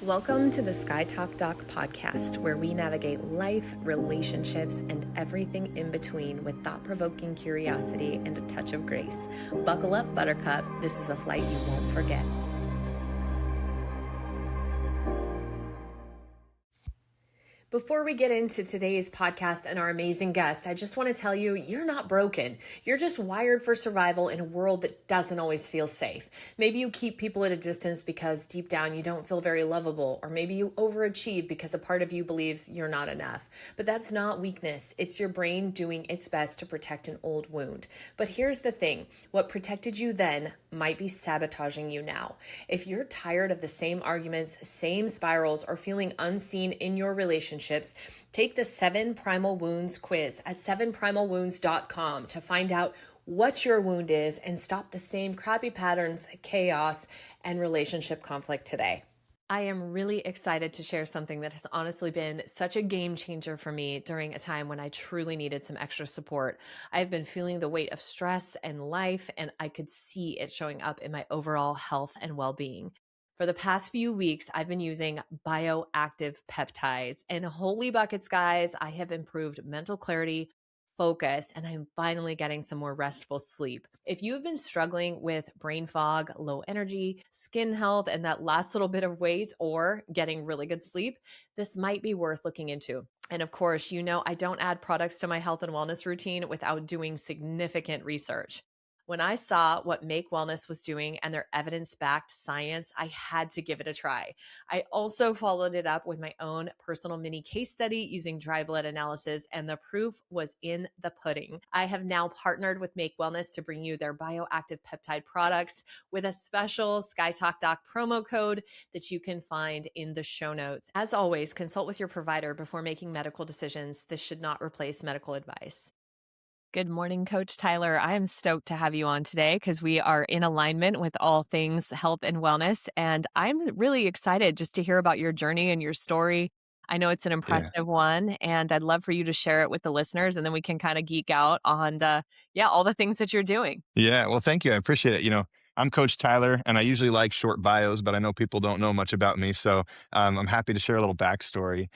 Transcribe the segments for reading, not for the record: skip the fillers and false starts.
Welcome to the Sky Talk Doc podcast, where we navigate life, relationships, and everything in between with thought-provoking curiosity and a touch of grace. Buckle up, Buttercup. This is a flight you won't forget. Before we get into today's podcast and our amazing guest, I just want to tell you, you're not broken. You're just wired for survival in a world that doesn't always feel safe. Maybe you keep people at a distance because deep down you don't feel very lovable, or maybe you overachieve because a part of you believes you're not enough. But that's not weakness. It's your brain doing its best to protect an old wound. But here's the thing. What protected you then might be sabotaging you now. If you're tired of the same arguments, same spirals, or feeling unseen in your relationships, take the 7 Primal Wounds quiz at 7primalwounds.com to find out what your wound is and stop the same crappy patterns, chaos, and relationship conflict today. I am really excited to share something that has honestly been such a game changer for me during a time when I truly needed some extra support. I've been feeling the weight of stress and life, and I could see it showing up in my overall health and well-being. For the past few weeks, I've been using bioactive peptides, and holy buckets, guys, I have improved mental clarity, focus, and I'm finally getting some more restful sleep. If you've been struggling with brain fog, low energy, skin health, and that last little bit of weight, or getting really good sleep, this might be worth looking into. And of course, you know, I don't add products to my health and wellness routine without doing significant research. When I saw what Make Wellness was doing and their evidence-backed science, I had to give it a try. I also followed it up with my own personal mini case study using dry blood analysis, and the proof was in the pudding. I have now partnered with Make Wellness to bring you their bioactive peptide products with a special Sky Talk Doc promo code that you can find in the show notes. As always, consult with your provider before making medical decisions. This should not replace medical advice. Good morning, Coach Tyler. I am stoked to have you on today because we are in alignment with all things health and wellness. And I'm really excited just to hear about your journey and your story. I know it's an Yeah. impressive one, and I'd love for you to share it with the listeners, and then we can kind of geek out on, all the things that you're doing. Yeah. Well, thank you. I appreciate it. I'm Coach Tyler, and I usually like short bios, but I know people don't know much about me. So I'm happy to share a little backstory.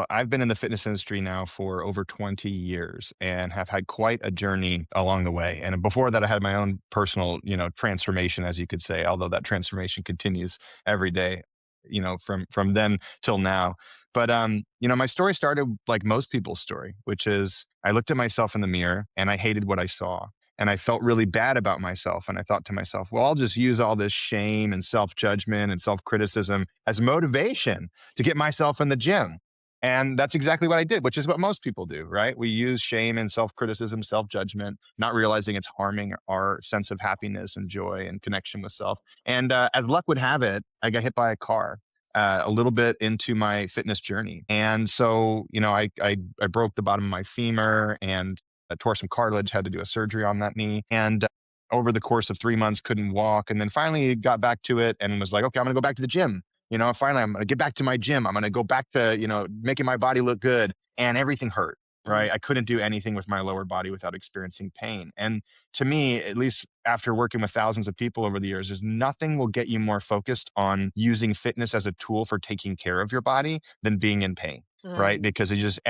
I've been in the fitness industry now for over 20 years and have had quite a journey along the way. And before that, I had my own personal, transformation, as you could say, although that transformation continues every day. From then till now. But my story started like most people's story, which is I looked at myself in the mirror and I hated what I saw. And I felt really bad about myself. And I thought to myself, well, I'll just use all this shame and self judgment and self criticism as motivation to get myself in the gym. And that's exactly what I did, which is what most people do, right? We use shame and self criticism, self judgment, not realizing it's harming our sense of happiness and joy and connection with self. And as luck would have it, I got hit by a car. A little bit into my fitness journey. And so, I broke the bottom of my femur and tore some cartilage, had to do a surgery on that knee. And over the course of 3 months, couldn't walk. And then finally got back to it and was like, okay, I'm going to go back to the gym. Finally, I'm going to get back to my gym. I'm going to go back to, making my body look good. And everything hurt, right? I couldn't do anything with my lower body without experiencing pain. And to me, at least after working with thousands of people over the years, there's nothing will get you more focused on using fitness as a tool for taking care of your body than being in pain. Right. Because it's just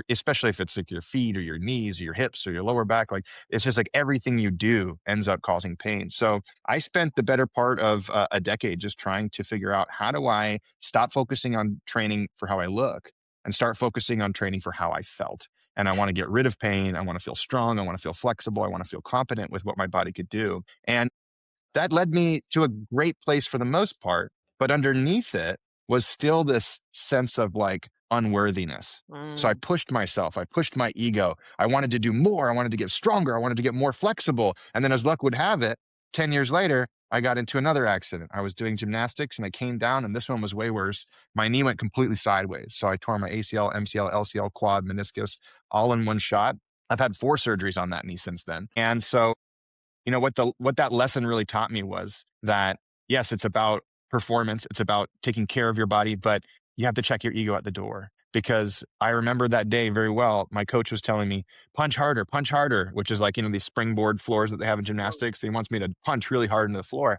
especially if it's like your feet or your knees or your hips or your lower back, like it's just like everything you do ends up causing pain. So I spent the better part of a decade just trying to figure out how do I stop focusing on training for how I look and start focusing on training for how I felt. And I want to get rid of pain. I want to feel strong. I want to feel flexible. I want to feel competent with what my body could do. And that led me to a great place for the most part. But underneath it was still this sense of like unworthiness. So I pushed myself. I pushed my ego. I wanted to do more. I wanted to get stronger. I wanted to get more flexible. And then as luck would have it, 10 years later, I got into another accident. I was doing gymnastics and I came down, and this one was way worse. My knee went completely sideways. So I tore my ACL, MCL, LCL, quad, meniscus all in one shot. I've had 4 surgeries on that knee since then. And so, what that lesson really taught me was that, yes, it's about performance. It's about taking care of your body, but you have to check your ego at the door. Because I remember that day very well. My coach was telling me, punch harder, which is like, these springboard floors that they have in gymnastics. He wants me to punch really hard into the floor.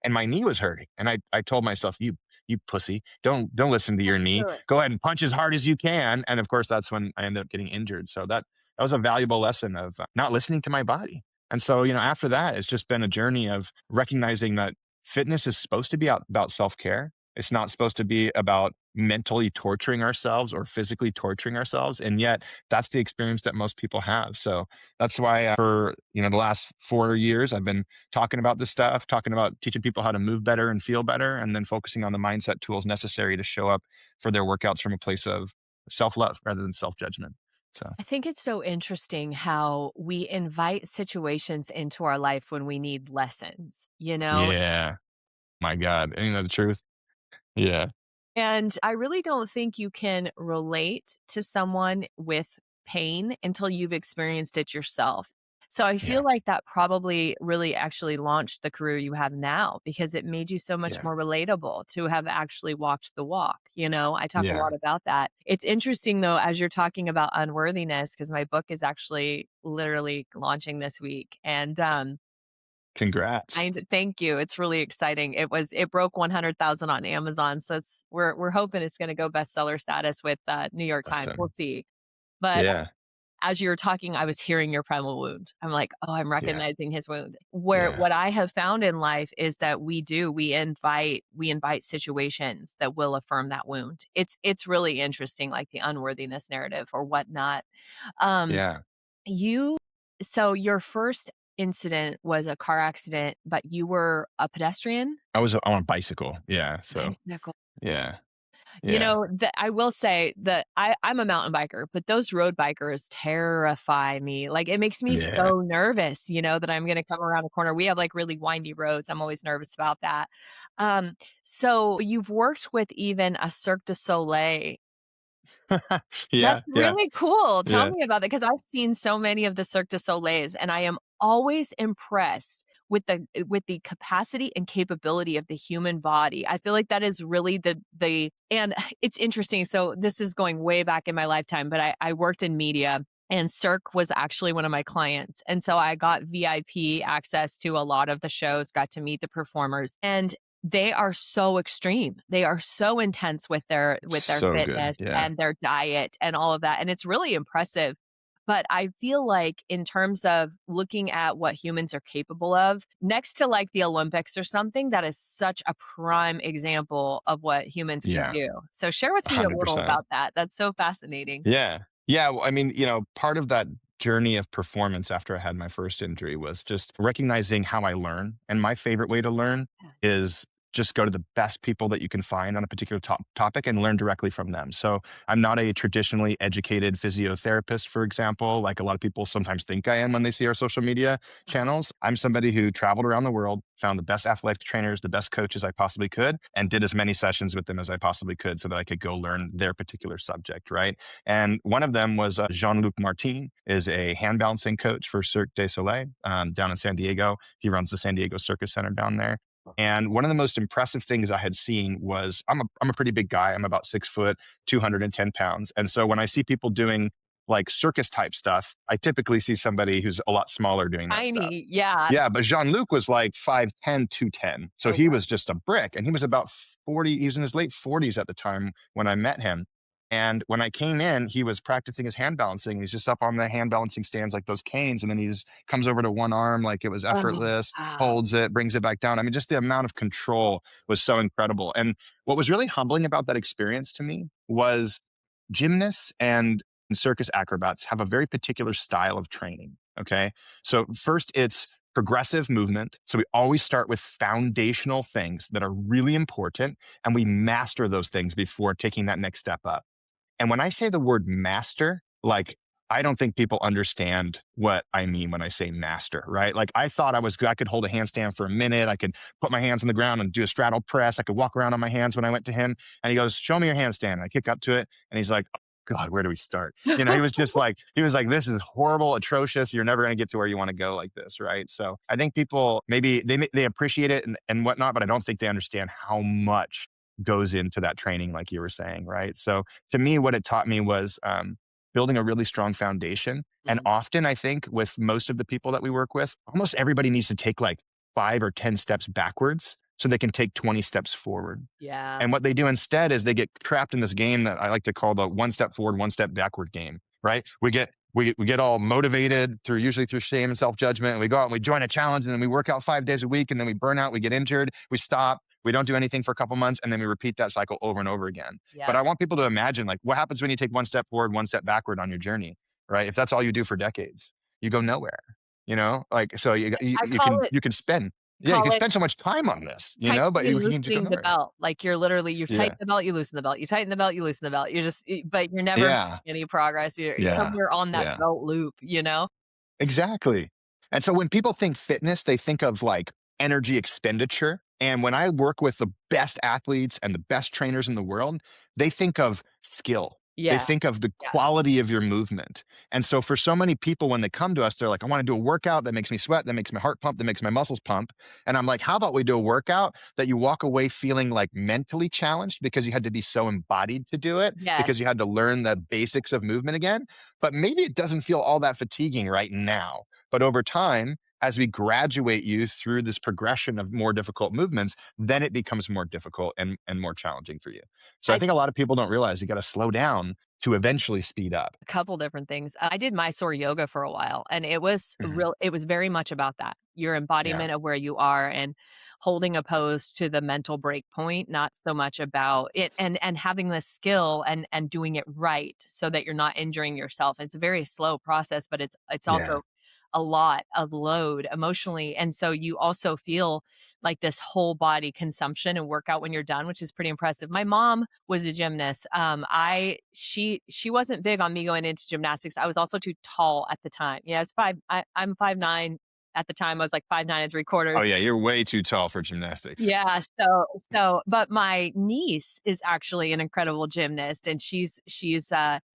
And my knee was hurting. And I told myself, you you pussy, don't listen to your knee. Do it. Go ahead and punch as hard as you can. And of course, that's when I ended up getting injured. So that was a valuable lesson of not listening to my body. And so, after that, it's just been a journey of recognizing that fitness is supposed to be about self care. It's not supposed to be about mentally torturing ourselves or physically torturing ourselves. And yet, that's the experience that most people have. So that's why for the last 4 years, I've been talking about this stuff, talking about teaching people how to move better and feel better, and then focusing on the mindset tools necessary to show up for their workouts from a place of self love rather than self judgment. So I think it's so interesting how we invite situations into our life when we need lessons, you know? yeah, my God, ain't that the truth? Yeah, And I really don't think you can relate to someone with pain until you've experienced it yourself. So I feel yeah, like that probably really actually launched the career you have now because it made you so much yeah, more relatable to have actually walked the walk. I talk a yeah. lot about that. It's interesting though, as you're talking about unworthiness, because my book is actually literally launching this week. And Congrats. thank you. It's really exciting. It broke 100,000 on Amazon, so we're hoping it's gonna go bestseller status with, New York Times. We'll Awesome. see. But Yeah, as you were talking, I was hearing your primal wound. I'm like, "Oh, I'm yeah, recognizing his wound." Where yeah, what I have found in life is that we invite situations that will affirm that wound. It's really interesting, like the unworthiness narrative or whatnot. Um, yeah. you so your first incident was a car accident, but you were a pedestrian? I was on a bicycle. Yeah. So Bicycle. yeah, yeah, That I will say that I'm a mountain biker, but those road bikers terrify me. Like, it makes me yeah. so nervous, that I'm gonna come around a corner. We have, like, really windy roads. I'm always nervous about that. So you've worked with even a Cirque du Soleil. That's Yeah, yeah, really cool. Tell yeah, me about that because I've seen so many of the Cirque du Soleils, and I am always impressed with the capacity and capability of the human body. I feel like that is really the and it's interesting. So this is going way back in my lifetime, but I worked in media and Cirque was actually one of my clients. And so I got VIP access to a lot of the shows, got to meet the performers. And they are so extreme. They are so intense with their so good. fitness Yeah, and their diet and all of that, and it's really impressive. But I feel like in terms of looking at what humans are capable of, next to like the Olympics or something, that is such a prime example of what humans can yeah, do. So share with me a little 100%. about that. That's so fascinating. Yeah. Yeah, well, I mean, part of that journey of performance after I had my first injury was just recognizing how I learn, and my favorite way to learn Yeah. is just go to the best people that you can find on a particular topic and learn directly from them. So, I'm not a traditionally educated physiotherapist, for example, like a lot of people sometimes think I am when they see our social media Uh-huh. channels. I'm somebody who traveled around the world, found the best athletic trainers, the best coaches I possibly could, and did as many sessions with them as I possibly could so that I could go learn their particular subject, right? And one of them was Jean-Luc Martin, is a hand balancing coach for Cirque du Soleil down in San Diego. He runs the San Diego Circus Center down there. And one of the most impressive things I had seen was I'm a pretty big guy. I'm about 6 foot, 210 pounds. And so when I see people doing like circus type stuff, I typically see somebody who's a lot smaller doing that stuff. Tiny, yeah. Yeah, but Jean-Luc was like 5'10", 210. So Oh, he wow. was just a brick. And he was about 40, he was in his late 40s at the time when I met him. And when I came in, he was practicing his hand balancing. He's just up on the hand balancing stands like those canes. And then he just comes over to one arm like it was Oh, effortless, wow. holds it, brings it back down. I mean, just the amount of control was so incredible. And what was really humbling about that experience to me was gymnasts and circus acrobats have a very particular style of training. Okay. So, first, it's progressive movement. So, we always start with foundational things that are really important, and we master those things before taking that next step up. And when I say the word master, like, I don't think people understand what I mean when I say master, right? Like, I thought I could hold a handstand for a minute. I could put my hands on the ground and do a straddle press. I could walk around on my hands when I went to him. And he goes, "Show me your handstand." And I kick up to it. And he's like, "Oh, God, where do we start?" He was like, "This is horrible, atrocious. You're never going to get to where you want to go like this." Right. So I think people maybe they appreciate it and whatnot, but I don't think they understand how much goes into that training, like you were saying. Right. So to me, what it taught me was building a really strong foundation. And Mhm. often, I think with most of the people that we work with, almost everybody needs to take like 5 or 10 steps backwards so they can take 20 steps forward. Yeah. And what they do instead is they get trapped in this game that I like to call the one step forward, one step backward game, right? We get all motivated through usually through shame and self-judgment. And we go out and we join a challenge and then we work out 5 days a week and then we burn out, we get injured, we stop, we don't do anything for a couple months, and then we repeat that cycle over and over again. But Yeah. I want people to imagine like what happens when you take one step forward, one step backward on your journey, right? If that's all you do for decades, you go nowhere. Like so I call it you can spend yeah, you can call it spend so much time on this, but tightening and you can go loosening the nowhere. belt. Like you're literally you Yeah. tighten the belt, you loosen the belt. You tighten the belt, you loosen the belt. But you're never Yeah. making any progress. You're Yeah. somewhere on that Yeah. belt loop, you know? Exactly. And so when people think fitness, they think of like energy expenditure. And when I work with the best athletes and the best trainers in the world, they think of skill. They Yeah. think of the Yeah. quality of your movement. And so for so many people, when they come to us, they're like, I want to do a workout that makes me sweat, that makes my heart pump, that makes my muscles pump. And I'm like, how about we do a workout that you walk away feeling like mentally challenged because you had to be so embodied to do it, Yes. because you had to learn the basics of movement again. But maybe it doesn't feel all that fatiguing right now. But over time, as we graduate you through this progression of more difficult movements, then it becomes more difficult and more challenging for you. So I I think a lot of people don't realize you got to slow down to eventually speed up. A couple different things. I did Mysore yoga for a while, and Mhm. it was very much about that. Your Yeah. embodiment of where you are and holding a pose to the mental break point, not so much about it and having the skill and doing it right so that you're not injuring yourself. It's a very slow process, but it's Yeah. also a lot of load emotionally. And so you also feel like this whole body consumption and workout when you're done, which is pretty impressive. My mom was a gymnast. She wasn't big on me going into gymnastics. I was also too tall at the time. Yeah, I'm 5'9". At the time I was like 5'9" and three Oh, quarters. yeah. You're way too tall for gymnastics. Yeah, but my niece is actually an incredible gymnast, and she's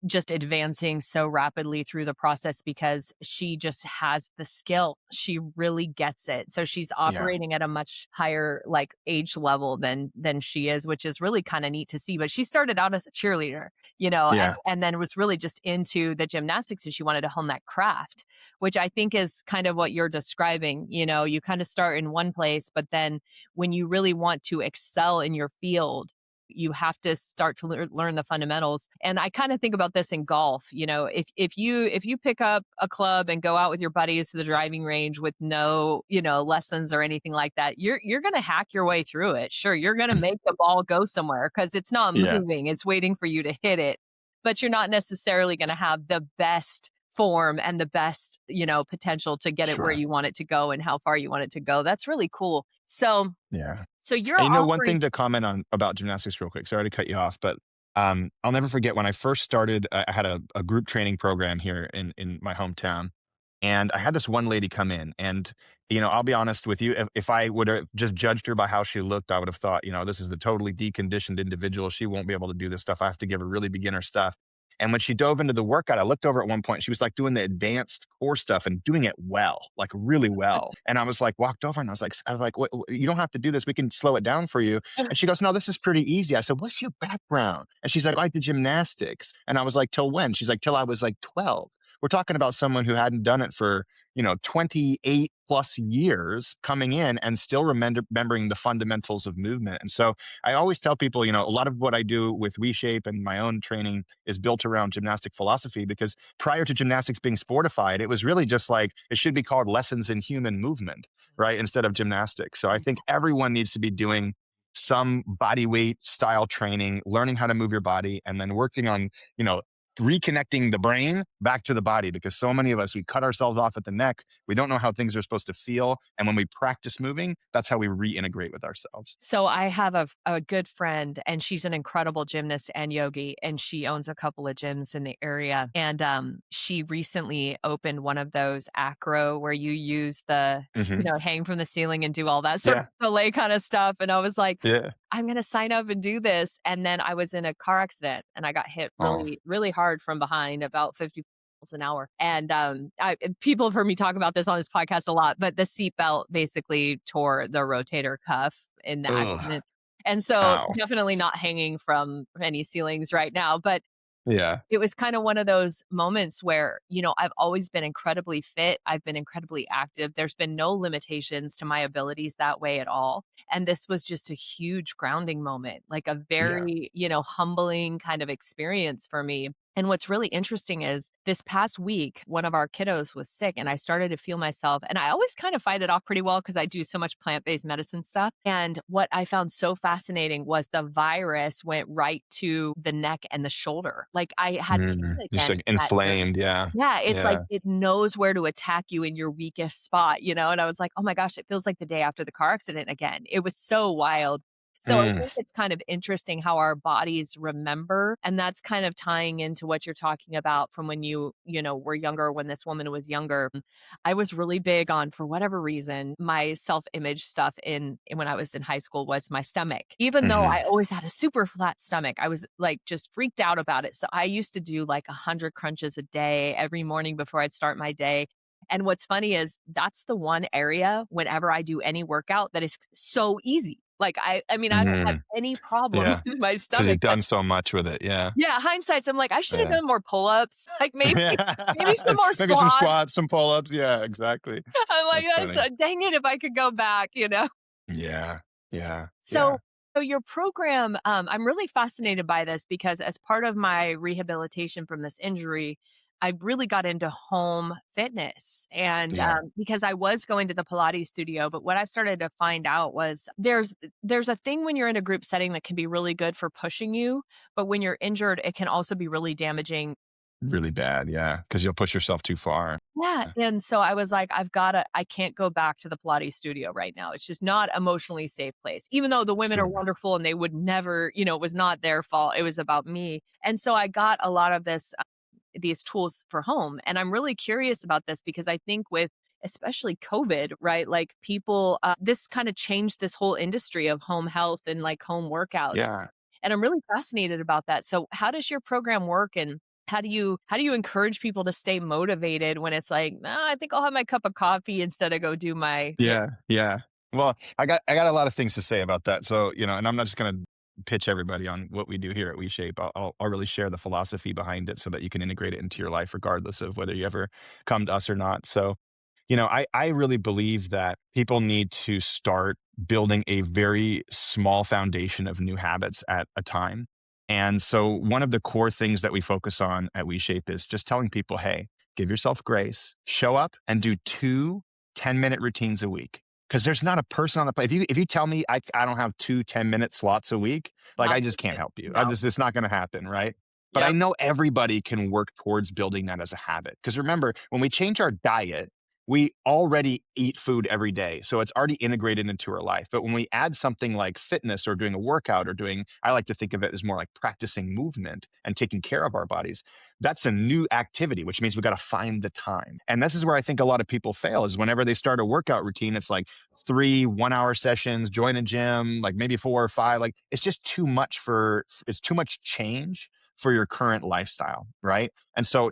just advancing so rapidly through the process because she just has the skill. She really gets it. So she's Yeah. operating at a much higher, like, age level than she is, which is really kinda neat to see, but she started out as a cheerleader, Yeah. and then was really just into the gymnastics, and she wanted to hone that craft, which I think is kind of what you're describing. You kinda start in one place, but then when you really want to excel in your field, you have to start to learn the fundamentals. And I kind of think about this in golf. If you pick up a club and go out with your buddies to the driving range with no lessons or anything like that, you're going to hack your way through it. Sure, you're going to make the ball go somewhere because it's not Yeah. moving; it's waiting for you to hit it. But you're not necessarily going to have the best form and the best potential to get it where Sure. you want it to go and how far you want it to go. That's really cool. So Yeah. you're And one offering. thing to comment on about gymnastics real quick. Sorry to cut you off, but I'll never forget when I first started. I had a group training program here in my hometown, and I had this one lady come in, and I'll be honest with you. If I would have just judged her by how she looked, I would have thought, this is a totally deconditioned individual. She won't be able to do this stuff. I have to give her really beginner stuff. And when she dove into the workout, I looked over at one point. She was like doing the advanced core stuff and doing it well, like really well. And I was like, walked over and I was like, you don't have to do this. We can slow it down for you. And she goes, no, this is pretty easy. I said, what's your background? And she's like, I did gymnastics. And I was like, till when? She's like, till I was like 12. We're talking about someone who hadn't done it for, 28 plus years coming in and still remembering the fundamentals of movement. And so I always tell people, a lot of what I do with WeShape and my own training is built around gymnastic philosophy, because prior to gymnastics being sportified, it was really just like it should be called lessons in human movement, right? Instead of gymnastics. So I think everyone needs to be doing some body weight style training, learning how to move your body, and then working on, you know, reconnecting the brain back to the body, because so many of us, we cut ourselves off at the neck. We don't know how things are supposed to feel. And when we practice moving, that's how we reintegrate with ourselves. So I have a good friend, and she's an incredible gymnast and yogi, and she owns a couple of gyms in the area. And she recently opened one of those acro where you use the Hmm. hang from the ceiling and do all that sort of Yeah. ballet kind of stuff. And I was like, Yeah. I'm gonna sign up and do this. And then I was in a car accident and I got hit Oh, really, really hard from behind, about 50 miles an hour. And people have heard me talk about this on this podcast a lot, but the seatbelt basically tore the rotator cuff in the ugh. accident. And so Ow. definitely not hanging from any ceilings right now. But Yeah. It was kind of one of those moments where, I've always been incredibly fit. I've been incredibly active. There's been no limitations to my abilities that way at all. And this was just a huge grounding moment, like a Yeah. very, humbling kind of experience for me. And what's really interesting is this past week, one of our kiddos was sick and I started to feel myself. And I always kind of fight it off pretty well because I do so much plant based medicine stuff. And what I found so fascinating was the virus went right to the neck and the shoulder. Like I had pain Just again like in that area. inflamed. Yeah. Yeah, it's like Yeah. it knows where to attack you in your weakest spot, and I was like, "Oh my gosh, it feels like the day after the car accident again." It was so wild. So I Mm, think it's kind of interesting how our bodies remember, and that's kind of tying into what you're talking about from when were younger, when this woman was younger. I was really big on, for whatever reason, my self-image stuff when I was in high school was my stomach. Even though mhm. I always had a super flat stomach, I was like just freaked out about it. So I used to do like 100 crunches a day every morning before I'd start my day. And what's funny is that's the one area whenever I do any workout that is so easy. Like I mean, I don't have Mhm. any problem Yeah. in my 'Cause stomach, you've but done so much with it. Yeah. yeah, hindsight, I'm like, I should have Yeah. done more pull-ups. Like maybe some more Maybe some squats. squats, some pull-ups. Yeah, exactly. I'm like, That's that's funny. dang it if I could go back. Yeah. Yeah. So Yeah. so your program, I'm really fascinated by this because as part of my rehabilitation from this injury, I really got into home fitness. And Yeah. because I was going to the Pilates studio, but what I started to find out was there's a thing when you're in a group setting that can be really good for pushing you, but when you're injured, it can also be really damaging. Really bad. Yeah. Because 'cause you'll push yourself too far. Yeah, Yeah. and so I was like, I can't go back to the Pilates studio right now. It's just not emotionally safe place. Even though the women are Sure. wonderful and they would never, it was not their fault. It was about me. And so I got a lot of these tools for home. And I'm really curious about this because I think with especially COVID, right? Like people, this kind of changed this whole industry of home health and like home workouts. Yeah. And I'm really fascinated about that. So how does your program work and how do you encourage people to stay motivated when it's like, "Nah, I think I'll have my cup of coffee instead of go do my." Yeah. Yeah. Well, I got a lot of things to say about that. So, and I'm not just gonna pitch everybody on what we do here at WeShape. I'll really share the philosophy behind it so that you can integrate it into your life regardless of whether you ever come to us or not. So, I really believe that people need to start building a very small foundation of new habits at a time. And so one of the core things that we focus on at WeShape is just telling people, hey, give yourself grace, show up and do 2 10-minute routines a week. Because there's not a person on the planet. If you tell me I don't have 2 10-minute slots a week, like I Not just doing can't it. help you. No. It's not going to happen, right? But I Yep. know everybody can work towards building that as a habit. Because remember, when we change our diet, we already eat food every day. So it's already integrated into our life. But when we add something like fitness or doing a workout or I like to think of it as more like practicing movement and taking care of our bodies. That's a new activity, which means we got to find the time. And this is where I think a lot of people fail is whenever they start a workout routine, it's like 3 1-hour sessions, join a gym, like maybe 4 or 5. Like it's just it's too much change for your current lifestyle. Right. And so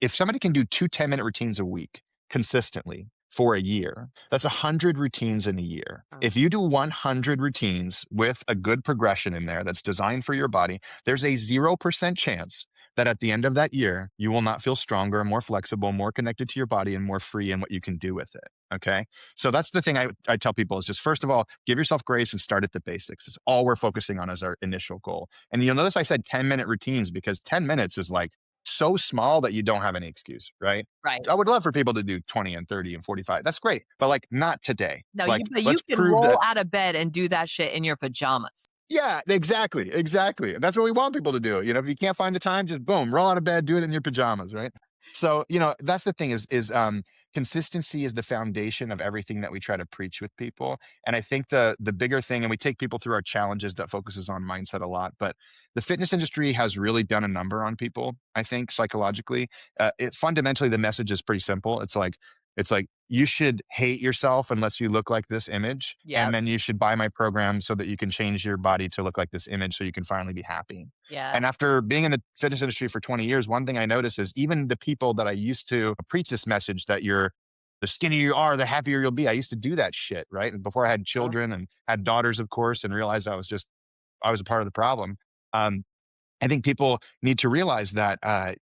if somebody can do 2 10-minute routines a week consistently for a year, that's 100 routines in a year. Mm. If you do 100 routines with a good progression in there that's designed for your body, there's a 0% chance that at the end of that year, you will not feel stronger, more flexible, more connected to your body, and more free in what you can do with it. Okay. So that's the thing I tell people is just first of all, give yourself grace and start at the basics. It's all we're focusing on as our initial goal. And you'll notice I said 10-minute routines because 10 minutes is like so small that you don't have any excuse, right? Right. I would love for people to do 20 and 30 and 45. That's great. But like not today. No, Like but you let's can prove roll that. out of bed and do that shit in your pajamas. Yeah, exactly. Exactly. That's what we want people to do. If you can't find the time, just boom, roll out of bed, do it in your pajamas, right? So, that's the thing is consistency is the foundation of everything that we try to preach with people. And I think the bigger thing, and we take people through our challenges that focuses on mindset a lot, but the fitness industry has really done a number on people, I think, psychologically. It fundamentally the message is pretty simple. It's like you should hate yourself unless you look like this image. And Yep. then you should buy my program so that you can change your body to look like this image so you can finally be happy. Yeah. And after being in the fitness industry for 20 years, one thing I noticed is even the people that I used to preach this message that the skinnier you are, the happier you'll be. I used to do that shit, right? And before I had Uh, children and had daughters, of course, and realized I was a part of the problem. Um, I think people need to realize that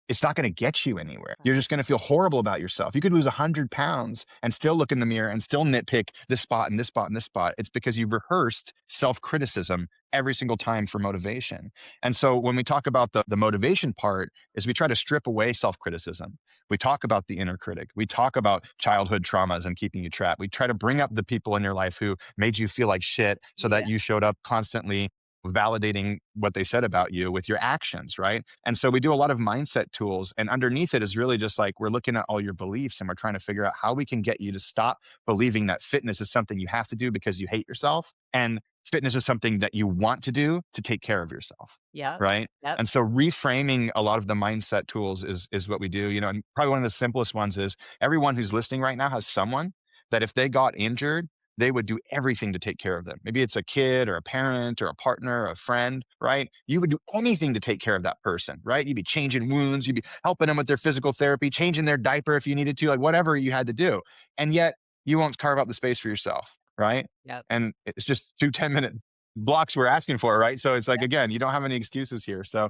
it's not going to get you anywhere. You're just going to feel horrible about yourself. You could lose 100 pounds and still look in the mirror and still nitpick this spot and this spot and this spot. It's because you rehearsed self criticism every single time for motivation. And so when we talk about the motivation part, is we try to strip away self criticism. We talk about the inner critic. We talk about childhood traumas and keeping you trapped. We try to bring up the people in your life who made you feel like shit so Yeah. that you showed up constantly validating what they said about you with your actions, right? And so we do a lot of mindset tools. And underneath it is really just like we're looking at all your beliefs and we're trying to figure out how we can get you to stop believing that fitness is something you have to do because you hate yourself. And fitness is something that you want to do to take care of yourself. Yep. Right. Yep. And so reframing a lot of the mindset tools is what we do. And probably one of the simplest ones is everyone who's listening right now has someone that if they got injured, they would do everything to take care of them. Maybe it's a kid or a parent or a partner or a friend, right? You would do anything to take care of that person, right? You'd be changing wounds, you'd be helping them with their physical therapy, changing their diaper if you needed to, like whatever you had to do. And yet you won't carve out the space for yourself, right? Yep. And it's just 2 10-minute blocks we're asking for, right? So it's like, Yep. again, you don't have any excuses here. So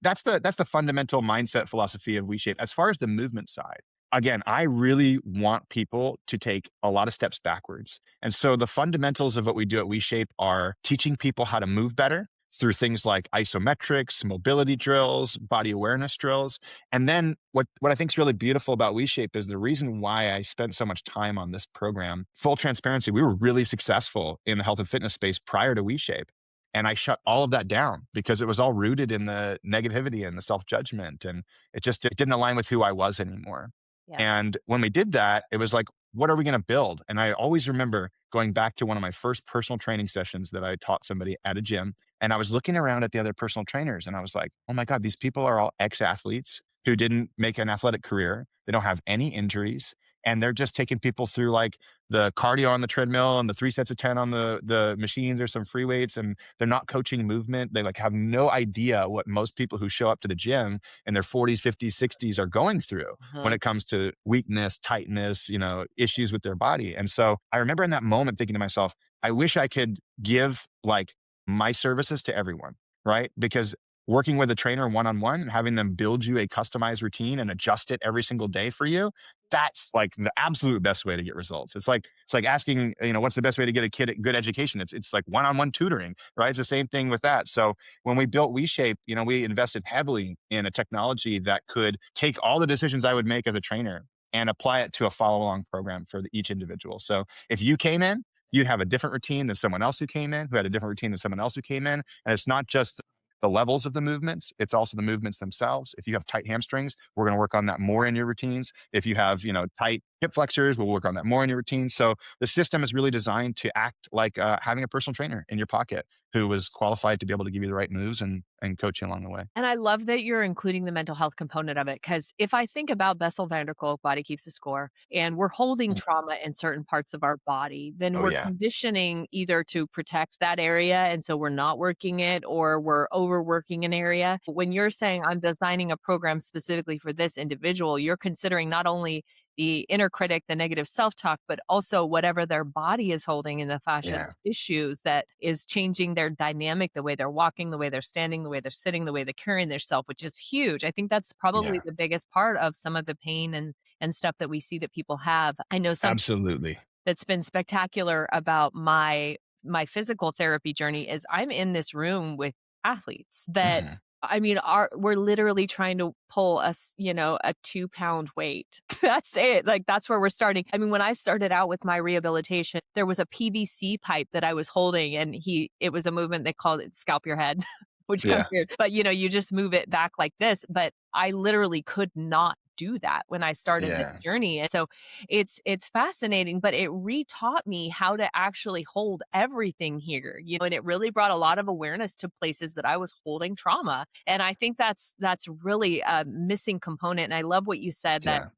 that's the fundamental mindset philosophy of WeShape. As far as the movement side, again, I really want people to take a lot of steps backwards. And so the fundamentals of what we do at WeShape are teaching people how to move better through things like isometrics, mobility drills, body awareness drills. And then what I think is really beautiful about WeShape is the reason why I spent so much time on this program. Full transparency, we were really successful in the health and fitness space prior to WeShape. And I shut all of that down because it was all rooted in the negativity and the self judgment. And it didn't align with who I was anymore. Yeah. And when we did that, it was like, what are we going to build? And I always remember going back to one of my first personal training sessions that I taught somebody at a gym. And I was looking around at the other personal trainers and I was like, oh my God, these people are all ex athletes who didn't make an athletic career. They don't have any injuries. And they're just taking people through like the cardio on the treadmill and the 3 sets of 10 on the machines or some free weights. And they're not coaching movement. They like have no idea what most people who show up to the gym in their 40s, 50s, 60s are going through when Uh-huh. it comes to weakness, tightness, issues with their body. And so I remember in that moment thinking to myself, I wish I could give like my services to everyone, right? Because working with a trainer one on one, having them build you a customized routine and adjust it every single day for you, that's like the absolute best way to get results. It's like asking, what's the best way to get a kid a good education? It's like one-on-one tutoring, right? It's the same thing with that. So when we built WeShape, we invested heavily in a technology that could take all the decisions I would make as a trainer and apply it to a follow-along program for each individual. So if you came in, you'd have a different routine than someone else who came in, who had a different routine than someone else who came in. And it's not just the levels of the movements, it's also the movements themselves. If you have tight hamstrings, we're going to work on that more in your routines. If you have, tight hip flexors, we'll work on that more in your routine. So the system is really designed to act like having a personal trainer in your pocket who was qualified to be able to give you the right moves and coach you along the way. And I love that you're including the mental health component of it because if I think about Bessel van der Kolk, body keeps the score, and we're holding Mm. trauma in certain parts of our body, then Oh we're yeah. conditioning either to protect that area. And so we're not working it or we're overworking an area. When you're saying I'm designing a program specifically for this individual, you're considering not only the inner critic, the negative self talk, but also whatever their body is holding in the fascia Yeah. issues that is changing their dynamic, the way they're walking, the way they're standing, the way they're sitting, the way they're carrying themselves, which is huge. I think that's probably Yeah. the biggest part of some of the pain and stuff that we see that people have. I know something Absolutely. that's been spectacular about my physical therapy journey is I'm in this room with athletes that Mhm. I mean, we're literally trying to pull us, a 2 pound weight. That's it. Like that's where we're starting. I mean, when I started out with my rehabilitation, there was a PVC pipe that I was holding, and it was a movement they called it scalp your head, which comes Yeah. weird. But you just move it back like this. But I literally could not do that when I started this Yeah. journey. And so it's fascinating, but it retaught me how to actually hold everything here, and it really brought a lot of awareness to places that I was holding trauma. And I think that's really a missing component. And I love what you said that Yeah.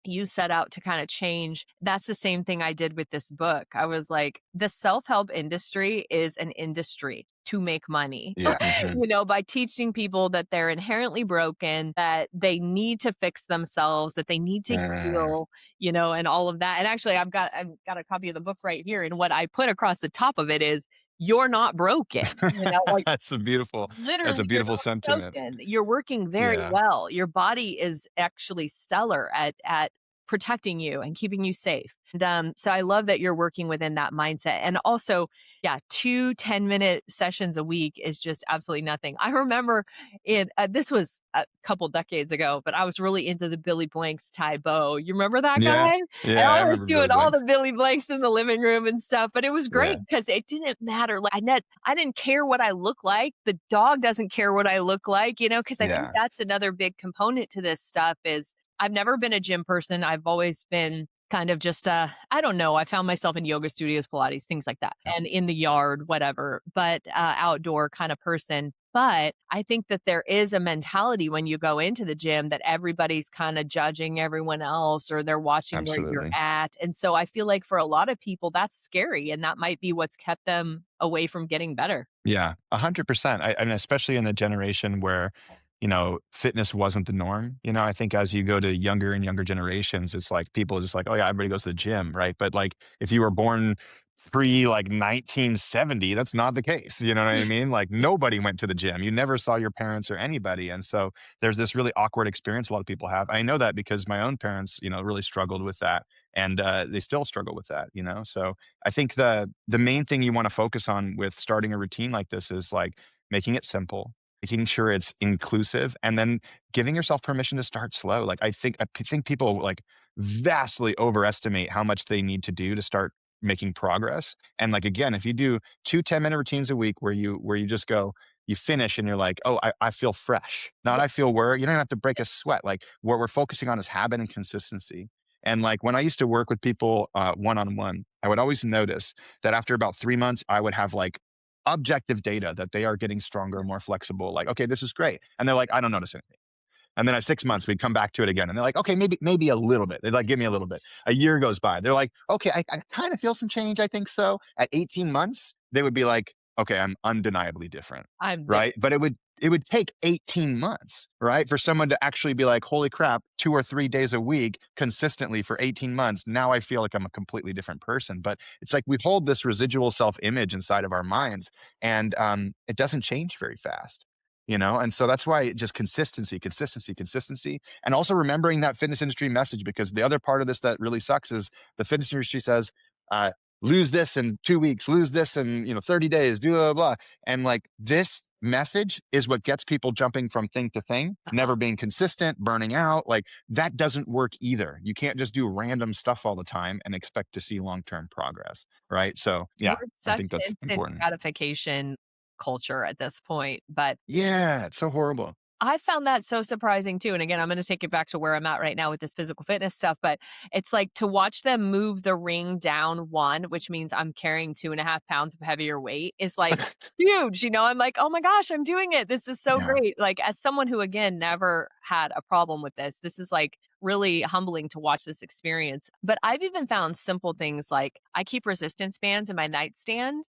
you set out to kind of change. That's the same thing I did with this book. I was like, the self help industry is an industry to make money, Yeah. Mhm. by teaching people that they're inherently broken, that they need to fix themselves, that they need to Uh, heal, and all of that. And actually, I've got a copy of the book right here. And what I put across the top of it is, you're not broken. Like That's a literally, you're beautiful not sentiment. broken. You're working very Yeah. well. Your body is actually stellar at protecting you and keeping you safe. And, so I love that you're working within that mindset. And also, yeah, 2 10-minute sessions a week is just absolutely nothing. I remember this was a couple decades ago, but I was really into the Billy Blanks Ty Bo. You remember that guy? Yeah. And Yeah, I I was remember doing Billy all Blanks. the Billy Blanks in the living room and stuff, but it was great Yeah. because it didn't matter. Like I didn't care what I look like. The dog doesn't care what I look like, because I think Yeah. that's another big component to this stuff is I've never been a gym person. I've always been kind of just I don't know. I found myself in yoga studios, Pilates, things like that, Yep. and in the yard, whatever, but outdoor kind of person. But I think that there is a mentality when you go into the gym that everybody's kind of judging everyone else or they're watching where you're Absolutely. at. And so I feel like for a lot of people, that's scary. And that might be what's kept them away from getting better. Yeah, 100%. And especially in the generation where, fitness wasn't the norm. I think as you go to younger and younger generations, it's like people are just like, oh yeah, everybody goes to the gym, right? But like if you were born pre like 1970, that's not the case. You know what I mean? Like nobody went to the gym. You never saw your parents or anybody. And so there's this really awkward experience a lot of people have. I know that because my own parents, really struggled with that. And they still struggle with that. So I think the main thing you want to focus on with starting a routine like this is like making it simple, making sure it's inclusive, and then giving yourself permission to start slow. Like I think people like vastly overestimate how much they need to do to start making progress. And like again, if you do 2 10-minute routines a week where you just go, you finish and you're like, oh, I feel fresh. Not Yeah. I feel worried. You don't have to break a sweat. Like what we're focusing on is habit and consistency. And like when I used to work with people one on one, I would always notice that after about 3 months, I would have like objective data that they are getting stronger, more flexible. Like, okay, this is great. And they're like, I don't notice anything. And then at 6 months, we'd come back to it again. And they're like, okay, maybe a little bit. They'd like, give me a little bit. A year goes by. They're like, okay, I kind of feel some change. I think so. At 18 months, they would be like, okay, I'm undeniably different. I'm Right. different. But it would take 18 months, right? For someone to actually be like, holy crap, 2 or 3 days a week consistently for 18 months. Now I feel like I'm a completely different person. But it's like we hold this residual self image inside of our minds and it doesn't change very fast. And so that's why just consistency, consistency, consistency, and also remembering that fitness industry message, because the other part of this that really sucks is the fitness industry says, uh, lose this in 2 weeks, lose this in 30 days, do blah, blah, blah. And like this message is what gets people jumping from thing to thing, Uh-huh. never being consistent, burning out. Like that doesn't work either. You can't just do random stuff all the time and expect to see long-term progress. Right. So We're yeah, I such think an that's instant important. gratification culture at this point. But Yeah. It's so horrible. I found that so surprising too. And again, I'm going to take it back to where I'm at right now with this physical fitness stuff. But it's like to watch them move the ring down one, which means I'm carrying 2.5 pounds of heavier weight, is like huge. I'm like, oh my gosh, I'm doing it. This is so Yeah. great. Like, as someone who, again, never had a problem with this is like really humbling to watch this experience. But I've even found simple things like I keep resistance bands in my nightstand,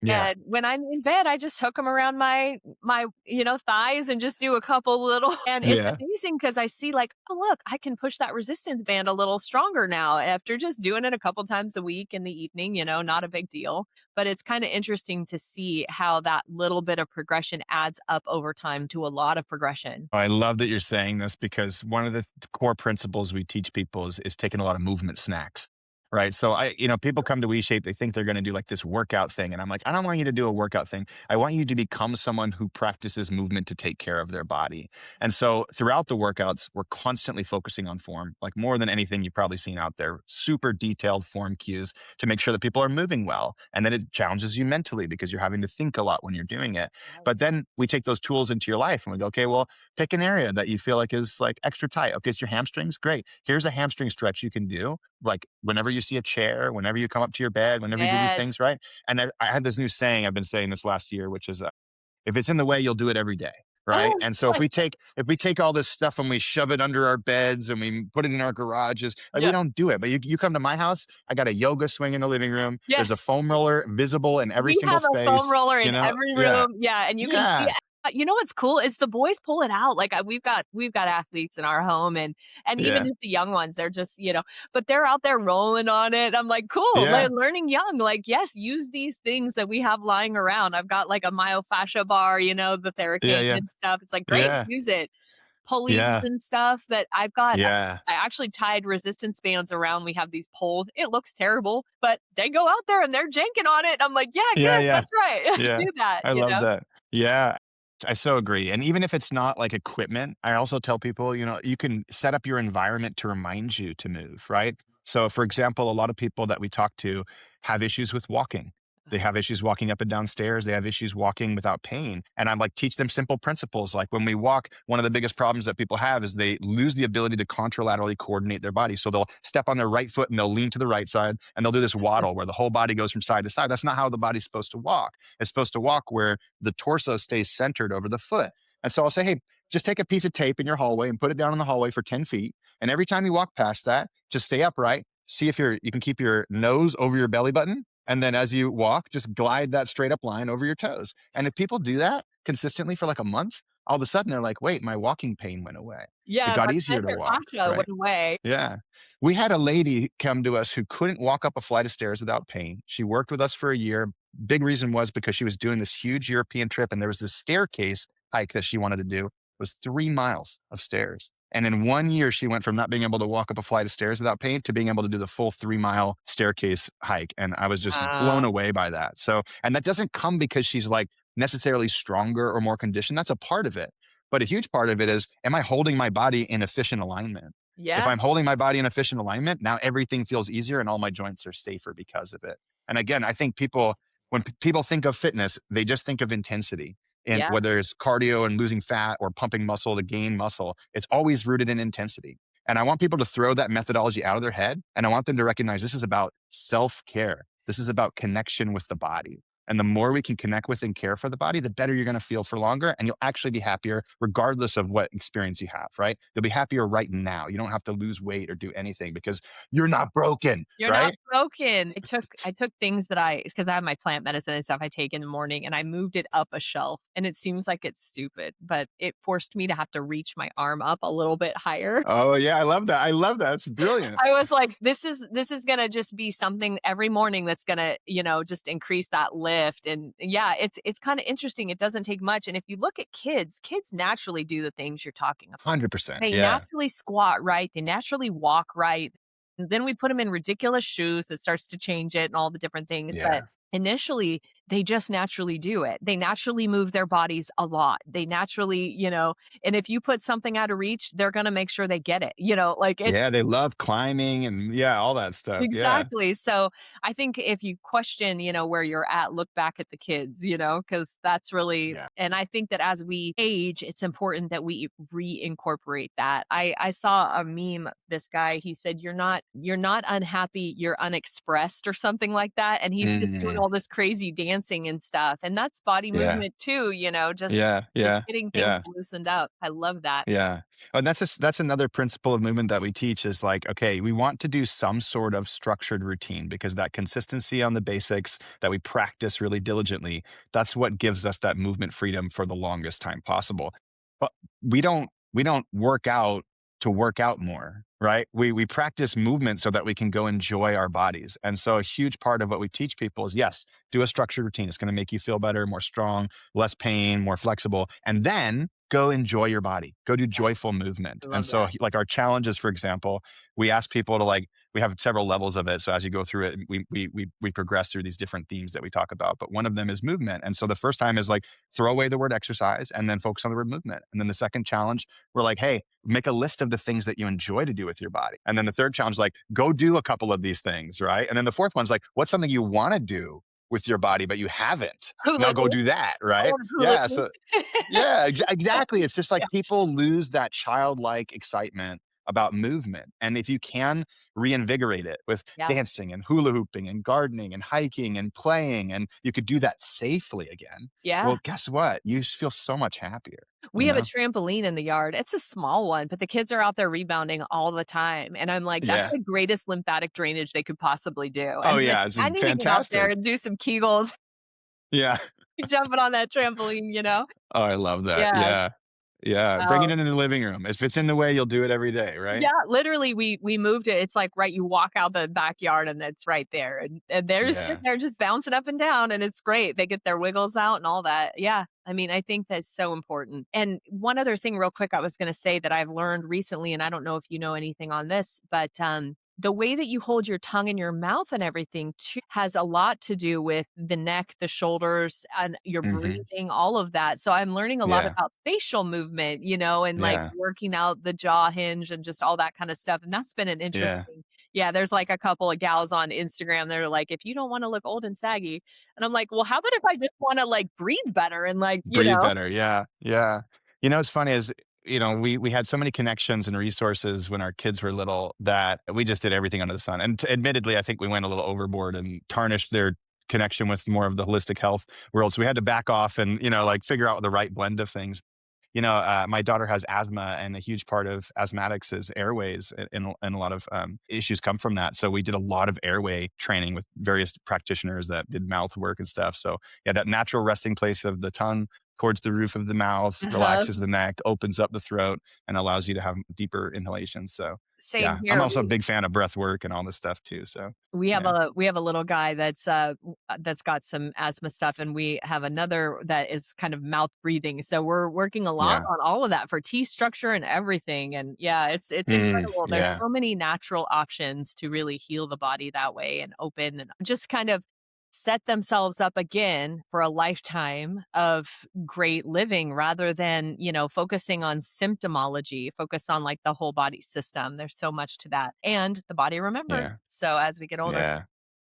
Yeah. and when I'm in bed, I just hook them around my thighs and just do a couple little and it's Yeah. amazing because I see like, "Oh, look, I can push that resistance band a little stronger now after just doing it a couple times a week in the evening, not a big deal." But it's kinda interesting to see how that little bit of progression adds up over time to a lot of progression. I love that you're saying this because one of the core principles we teach people is taking a lot of movement snacks. Right. So people come to WeShape, they think they're going to do like this workout thing. And I'm like, I don't want you to do a workout thing. I want you to become someone who practices movement to take care of their body. And so throughout the workouts, we're constantly focusing on form, like more than anything you've probably seen out there, super detailed form cues to make sure that people are moving well. And then it challenges you mentally because you're having to think a lot when you're doing it. But then we take those tools into your life and we go, okay, well, pick an area that you feel like is like extra tight. Okay, it's your hamstrings. Great. Here's a hamstring stretch you can do. Like whenever you see a chair, whenever you come up to your bed, whenever you do these Yes. things, right? And I had this new saying I've been saying this last year, which is if it's in the way, you'll do it every day. Right. Oh, And so if we take all this stuff and we shove it under our beds and we put it in our garages, like we yeah. don't do it. But you come to my house, I got a yoga swing in the living room. There's a Yes. foam roller visible in every We single have a foam space. roller in every Yeah. room. Yeah, and you can see Yeah. You know what's cool is the boys pull it out. Like, we've got athletes in our home, and even Yeah. if the young ones, they're just, but they're out there rolling on it. I'm like, cool. They're Yeah. learning young. Like, yes, use these things that we have lying around. I've got like a myofascia bar, the Yeah. Theracane Yeah. and stuff. It's like great, Yeah. use it. Pulleys Yeah. and stuff that I've got. Yeah. I actually tied resistance bands around. We have these poles. It looks terrible, but they go out there and they're janking on it. I'm like, yeah, Yeah. good. Yeah. That's right. Yeah. Do that. I love that. Yeah. I so agree. And even if it's not like equipment, I also tell people, you can set up your environment to remind you to move, right? So, for example, a lot of people that we talk to have issues with walking. They have issues walking up and down stairs. They have issues walking without pain. And I'm like, teach them simple principles. Like when we walk, one of the biggest problems that people have is they lose the ability to contralaterally coordinate their body. So they'll step on their right foot and they'll lean to the right side and they'll do this waddle where the whole body goes from side to side. That's not how the body's supposed to walk. It's supposed to walk where the torso stays centered over the foot. And so I'll say, hey, just take a piece of tape in your hallway and put it down in the hallway for 10 feet. And every time you walk past that, just stay upright. See if you can keep your nose over your belly button. And then as you walk, just glide that straight up line over your toes. And if people do that consistently for like a month, all of a sudden they're like, wait, my walking pain went away. It Yeah, got my easier to plantar walk, fascia right? went away. Yeah. We had a lady come to us who couldn't walk up a flight of stairs without pain. She worked with us for a year. Big reason was because she was doing this huge European trip and there was this staircase hike that she wanted to do. It was 3 miles of stairs. And in 1 year, she went from not being able to walk up a flight of stairs without pain to being able to do the full 3 mile staircase hike. And I was just blown Wow. away by that. So, and that doesn't come because she's like necessarily stronger or more conditioned. That's a part of it. But a huge part of it is, am I holding my body in efficient alignment? If Yeah, I'm holding my body in efficient alignment, now everything feels easier and all my joints are safer because of it. And again, I think when people think of fitness, they just think of intensity. And yeah. whether it's cardio and losing fat or pumping muscle to gain muscle, it's always rooted in intensity. And I want people to throw that methodology out of their head. And I want them to recognize this is about self care. This is about connection with the body. And the more we can connect with and care for the body, the better you're going to feel for longer. And you'll actually be happier regardless of what experience you have, right? You'll be happier right now. You don't have to lose weight or do anything because you're not broken, You're not right? broken. I took things that because I have my plant medicine and stuff I take in the morning, and I moved it up a shelf, and it seems like it's stupid, but it forced me to have to reach my arm up a little bit higher. Oh, yeah. I love that. I love that. It's brilliant. I was like, this is gonna just be something every morning that's gonna, just increase that lift. And yeah, it's kind of interesting. It doesn't take much. And if you look at kids naturally do the things you're talking about. 100%. They Yeah. naturally squat right, they naturally walk right. And then we put them in ridiculous shoes that starts to change it and all the different things. But Yeah. initially, they just naturally do it. They naturally move their bodies a lot. They naturally, and if you put something out of reach, they're gonna make sure they get it. Like it's Yeah. They love climbing and yeah, all that stuff. Yeah. exactly. So I think if you question, where you're at, look back at the kids, because that's really, Yeah. and I think that as we age, it's important that we reincorporate that. I saw a meme, this guy, he said, you're not unhappy, you're unexpressed or something like that. And he's just doing Mm, all this crazy dancing and stuff. And that's body yeah. movement too, Yeah. just Yeah. getting things Yeah. loosened up. I love that. Yeah. And that's another principle of movement that we teach is like, okay, we want to do some sort of structured routine because that consistency on the basics that we practice really diligently, that's what gives us that movement freedom for the longest time possible. But we don't work out to work out more, right? We practice movement so that we can go enjoy our bodies. And so a huge part of what we teach people is yes, do a structured routine. It's going to make you feel better, more strong, less pain, more flexible. And then go enjoy your body. Go do joyful movement. I And love so that. like our challenges, for example, we ask people to like, we have several levels of it. So as you go through it, we progress through these different themes that we talk about. But one of them is movement. And so the first time is like throw away the word exercise and then focus on the word movement. And then the second challenge, we're like, hey, make a list of the things that you enjoy to do with your body. And then the third challenge, like go do a couple of these things, right? And then the fourth one's like, what's something you want to do with your body, but you haven't? Hula Now go hoop. do that, I right? want to hula Yeah. hoop. So yeah, exactly. It's just like Yeah. people lose that childlike excitement about movement. And if you can reinvigorate it with Yeah. dancing and hula hooping and gardening and hiking and playing, and you could do that safely again, Yeah. well, guess what? You feel so much happier, We you have a know? trampoline in the yard. It's a small one, but the kids are out there rebounding all the time, and I'm like, "That's Yeah. the greatest lymphatic drainage they could possibly do," Oh, and then yeah. It's I need to get out there fantastic. and do some Kegels. Yeah. jumping on that trampoline, you know? Oh, I love that. Yeah. Yeah. Yeah. Bring it Oh, into the living room. If it's in the way, you'll do it every day, yeah, right? literally, we moved it. It's like, right, you walk out the backyard and it's right there, and they're just sitting Yeah. there just bouncing up and down, and it's great. They get their wiggles out and all that. Yeah, I mean, I think that's so important. And one other thing real quick I was gonna say that I've learned recently, and I don't know if you know anything on this, but, the way that you hold your tongue in your mouth and everything too has a lot to do with the neck, the shoulders, and your Hmm. breathing, all of that. So I'm learning a lot Yeah. about facial movement, and like Yeah. working out the jaw hinge and just all that kind of stuff. And that's been an Yeah. interesting, yeah, there's like a couple of gals on Instagram. They're like, if you don't want to look old and saggy. And I'm like, well, how about if I just want to like breathe better and like, Breathe better. Yeah. Yeah. What's funny is, we had so many connections and resources when our kids were little that we just did everything under the sun. And admittedly, I think we went a little overboard and tarnished their connection with more of the holistic health world. So we had to back off and, like figure out the right blend of things. My daughter has asthma, and a huge part of asthmatics is airways, and a lot of issues come from that. So we did a lot of airway training with various practitioners that did mouth work and stuff. So yeah, that natural resting place of the tongue towards the roof of the mouth uh relaxes the neck, opens up the throat, and allows you to have deeper inhalation. So same yeah, I'm here. also a big fan of breath work and all this stuff too. So yeah, We have a little guy that's got some asthma stuff, and we have another that is kind of mouth breathing. So we're working a lot yeah, on all of that for T structure and everything. And yeah, it's incredible. There's yeah, so many natural options to really heal the body that way and open and just kind of set themselves up again for a lifetime of great living rather than, focusing on symptomology, focus on like the whole body system. There's so much to that. And the body yeah, remembers. So as we get older. yeah.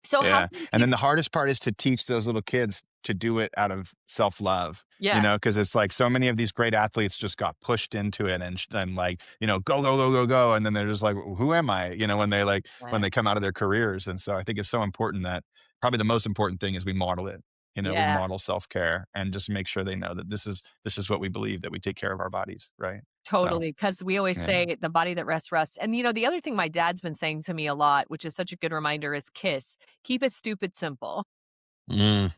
So how Yeah, can and then the people. hardest part is to teach those little kids to do it out of self-love, Yeah. because it's like so many of these great athletes just got pushed into it and like, go, go, go, go, go, and then they're just like, "Who am I?" When they when Yeah. they come out of their careers, and so I think it's so important that probably the most important thing is we model it. We Yeah, model self-care and just make sure they know that this is what we believe, that we take care of our bodies, right? So, totally. Because we always yeah. say the body that rests, rests. And the other thing my dad's been saying to me a lot, which is such a good reminder, is KISS. Keep it stupid simple. Mm,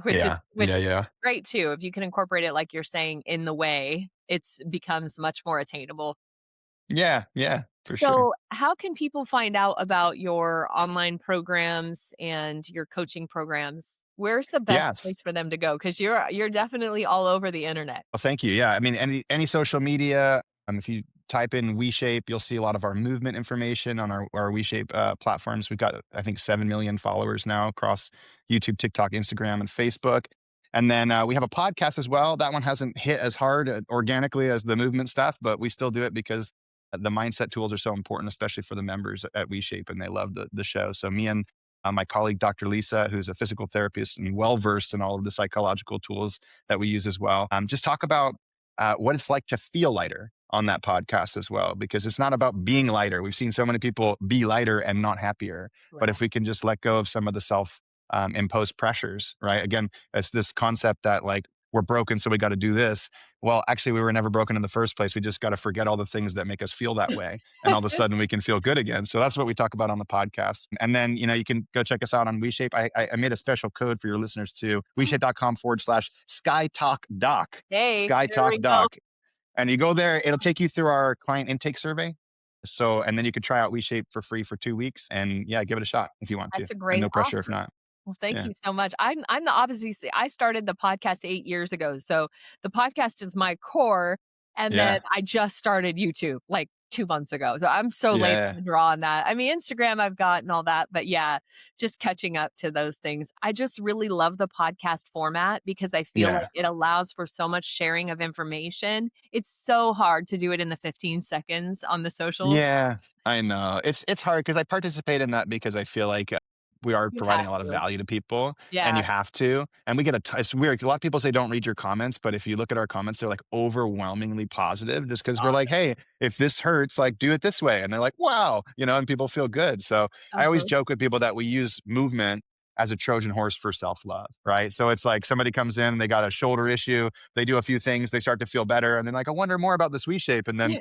Which is yeah, which yeah, is yeah. great too. If you can incorporate it like you're saying in the way, it's becomes much more attainable. Yeah, yeah, for sure. So, how can people find out about your online programs and your coaching programs? Where's the best Yes. place for them to go? Because you're definitely all over the internet. Well, thank you. Yeah, I mean, any social media, if you type in WeShape, you'll see a lot of our movement information on our WeShape platforms. We've got, I think, 7 million followers now across YouTube, TikTok, Instagram, and Facebook. And then we have a podcast as well. That one hasn't hit as hard organically as the movement stuff, but we still do it because the mindset tools are so important, especially for the members at WeShape, and they love the show. So me and my colleague, Dr. Lisa, who's a physical therapist and well versed in all of the psychological tools that we use as well. Just talk about what it's like to feel lighter on that podcast as well, because it's not about being lighter. We've seen so many people be lighter and not happier. But Right. if we can just let go of some of the self imposed pressures, right? Again, it's this concept that like we're broken, so we got to do this. Well, actually, we were never broken in the first place. We just got to forget all the things that make us feel that way. And all of a sudden we can feel good again. So that's what we talk about on the podcast. And then, you can go check us out on WeShape. I made a special code for your listeners too. WeShape.com/Sky Talk Doc. Hey, Sky there Talk we go. Doc. And you go there, it'll take you through our client intake survey. So, and then you could try out WeShape for free for 2 weeks, and yeah, give it a shot if you want to, That's a and great no pressure if offer. not. Well, thank Yeah. you so much. I'm the opposite. I started the podcast 8 years ago, so the podcast is my core, and then Yeah. I just started YouTube, like, 2 months ago, so I'm so late on Yeah. the draw on that. I mean, Instagram I've got and all that, but yeah, just catching up to those things. I just really love the podcast format because I feel like Yeah. it allows for so much sharing of information. It's so hard to do it in the 15 seconds on the socials. Yeah, I know. It's hard because I participate in that because I feel like, we are You have providing a lot of to. value to people, and Yeah. you have to, and we get it's weird. A lot of people say don't read your comments, but if you look at our comments, they're, like, overwhelmingly positive just because 'cause we're like, Awesome. "Hey, if this hurts, like, do it this way," and they're like, "Wow," and people feel good. So, I always Uh-huh. joke with people that we use movement as a Trojan horse for self-love, right? So it's like somebody comes in, they got a shoulder issue, they do a few things, they start to feel better, and then like, I wonder more about this V-shape. And then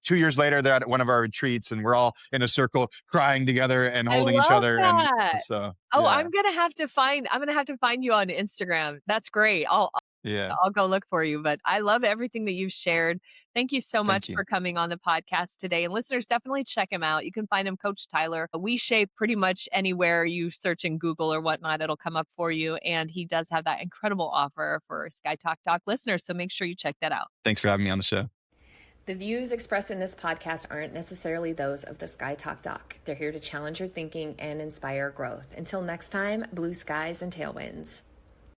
2 years later, they're at one of our retreats and we're all in a circle crying together and I holding each love other. And that. so, Oh, yeah, I'm gonna have to find you on Instagram. That's great. yeah. I'll go look for you, but I love everything that you've shared. Thank you so Thank much you. for coming on the podcast today. And listeners, definitely check him out. You can find him, Coach Tyler. We Shape pretty much anywhere you search in Google or whatnot, it'll come up for you. And he does have that incredible offer for Sky Talk Talk listeners. So make sure you check that out. Thanks for having me on the show. The views expressed in this podcast aren't necessarily those of the Sky Talk Doc. They're here to challenge your thinking and inspire growth. Until next time, blue skies and tailwinds.